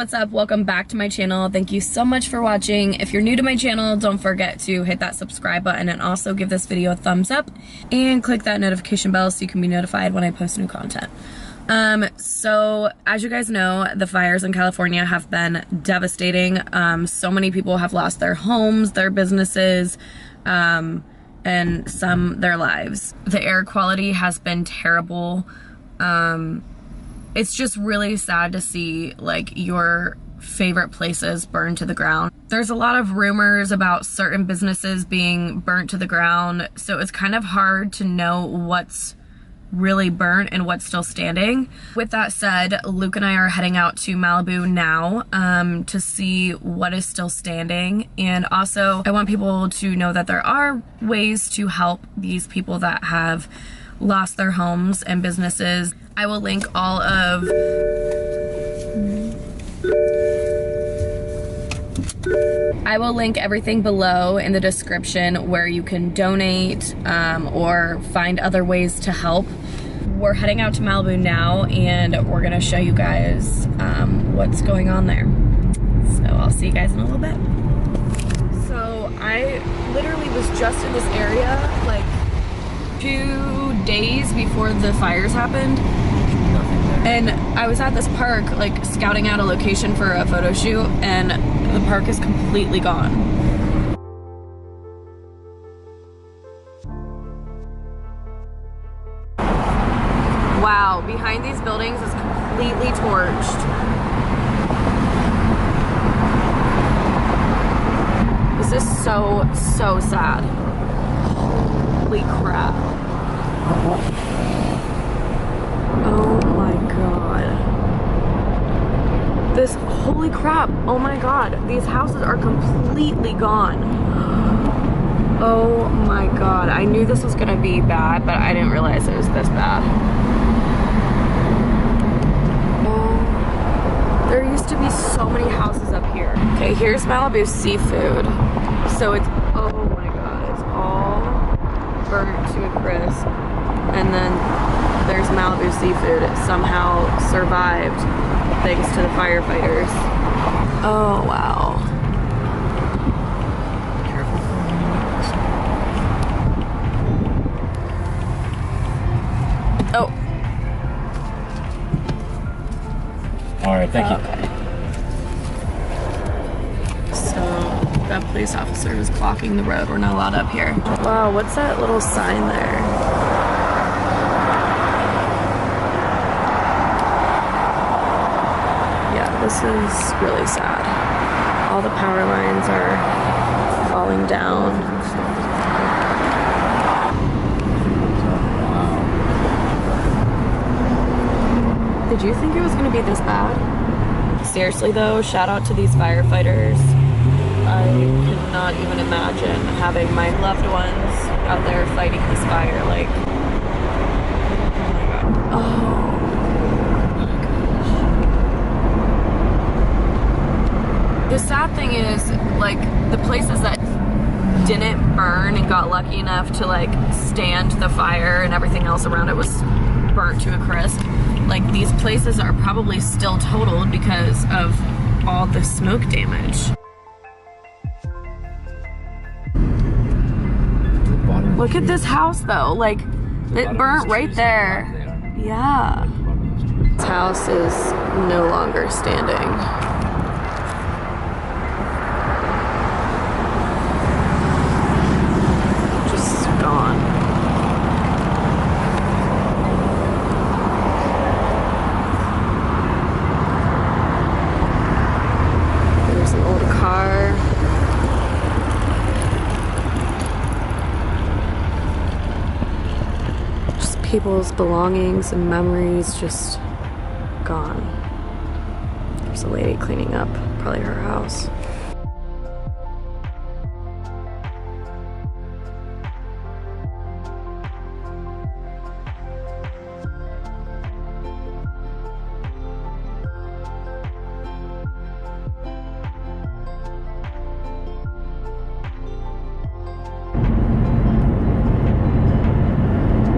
what's up? Welcome back to my channel. Thank you so much for watching. If you're new to my channel, don't forget to hit that subscribe button and also give this video a thumbs up and click that notification bell so you can be notified when I post new content. So as you guys know, the fires in California have been devastating. So many people have lost their homes, their businesses, and some their lives. The air quality has been terrible. It's just really sad to see like your favorite places burned to the ground. There's a lot of rumors about certain businesses being burnt to the ground, so it's kind of hard to know what's really burnt and what's still standing. With that said, Luke and I are heading out to Malibu now to see what is still standing, and also I want people to know that there are ways to help these people that have lost their homes and businesses. I will link all of everything below in the description where you can donate or find other ways to help. We're heading out to Malibu now and we're gonna show you guys what's going on there. So I'll see you guys in a little bit. So I literally was just in this area like 2 days before the fires happened, and I was at this park like scouting out a location for a photo shoot, and the park is completely gone. Wow, behind these buildings is completely torched. This is so sad. Holy crap. Oh my god. Holy crap. Oh my god. These houses are completely gone. Oh my god. I knew this was gonna be bad, but I didn't realize it was this bad. Oh, there used to be so many houses up here. Okay, here's Malibu Seafood. So it's, oh my god, it's all burnt to a crisp, and then there's Malibu Seafood. It somehow survived thanks to the firefighters. Oh wow. Oh. All right, thank you. Okay. So that police officer is blocking the road. We're not allowed up here. Wow, what's that little sign there? Yeah, this is really sad. All the power lines are falling down. Did you think it was gonna be this bad? Seriously though, shout out to these firefighters. I could not even imagine having my loved ones out there fighting this fire. Like, oh my gosh. The sad thing is, like, the places that didn't burn and got lucky enough to like stand the fire and everything else around it was burnt to a crisp. Like, these places are probably still totaled because of all the smoke damage. Look at this house though, like, it burnt right there. Yeah. This house is no longer standing. Just gone. There's an old car. People's belongings and memories just gone. There's a lady cleaning up, probably her house.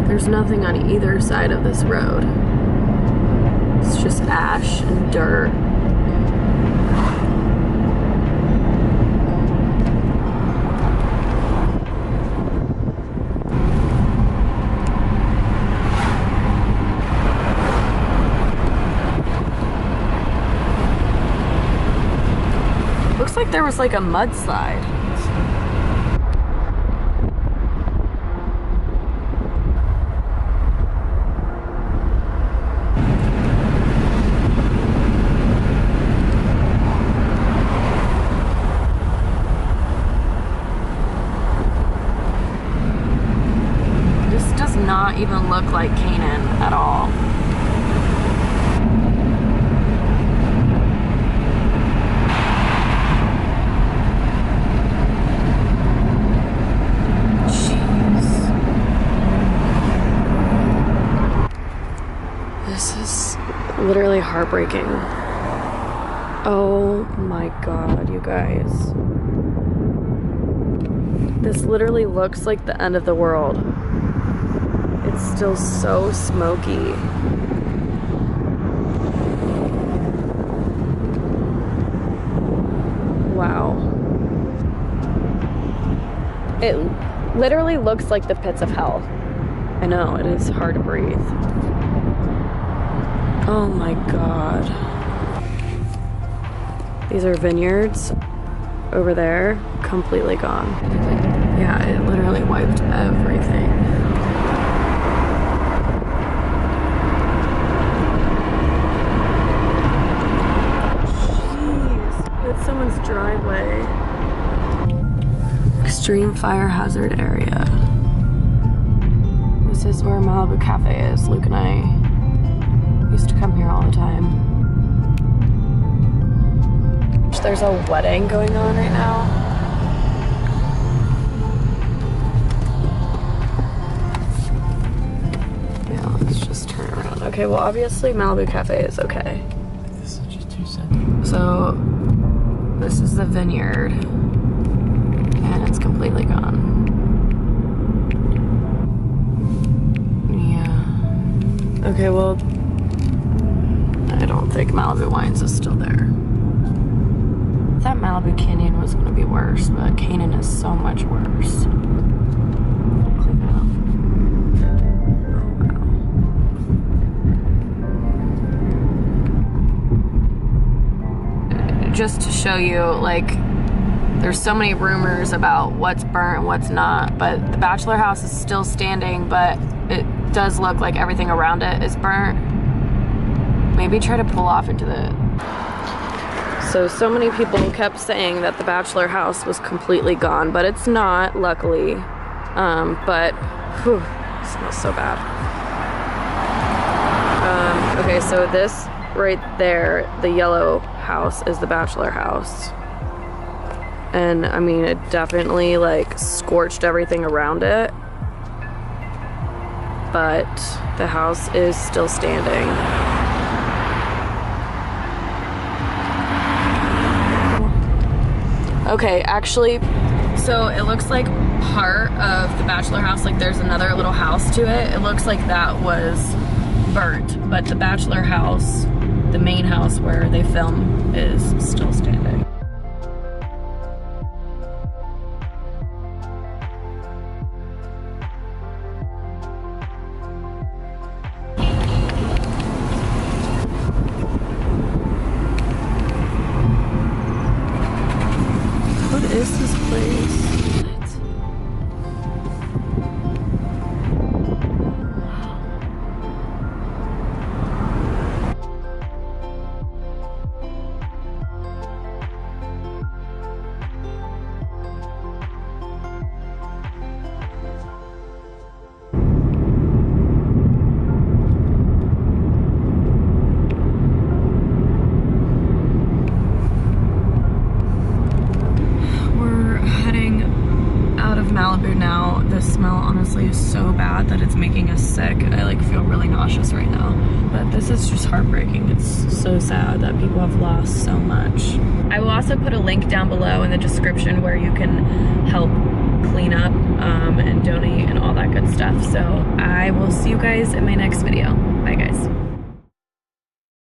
There's nothing on either side of this road. It's just ash and dirt. there was like a mudslide. This does not even look like Kanan at all. This is literally heartbreaking. Oh my god, you guys. This literally looks like the end of the world. It's still so smoky. Wow. It literally looks like the pits of hell. I know, it is hard to breathe. Oh my god. These are vineyards over there, completely gone. Yeah, it literally wiped everything. Jeez, that's someone's driveway. Extreme fire hazard area. This is where Malibu Cafe is. Luke and I used to come here all the time. There's a wedding going on right now. Yeah, let's just turn around. Okay, well obviously Malibu Cafe is okay. This is just 2 cents. So this is the vineyard and it's completely gone. Yeah. Okay, well I don't think Malibu Wines is still there. I thought Malibu Canyon was going to be worse, but Kanan is so much worse. Clean it up. Oh, wow. Just to show you, like, there's so many rumors about what's burnt and what's not, but the bachelor house is still standing, but it does look like everything around it is burnt. Maybe try to pull off into the... So many people kept saying that the bachelor house was completely gone, but it's not, luckily. But, whew, it smells so bad. Okay, so this right there, the yellow house, is the bachelor house. And, I mean, it definitely, like, scorched everything around it. But the house is still standing. Okay, actually, so it looks like part of the bachelor house, like there's another little house to it. It looks like that was burnt, but the bachelor house, the main house where they film, is still standing. What is this place? Malibu now. The smell honestly is so bad that it's making us sick. I like feel really nauseous right now. But this is just heartbreaking. It's so sad that people have lost so much. I will also put a link down below in the description where you can help clean up and donate and all that good stuff. So I will see you guys in my next video. Bye guys.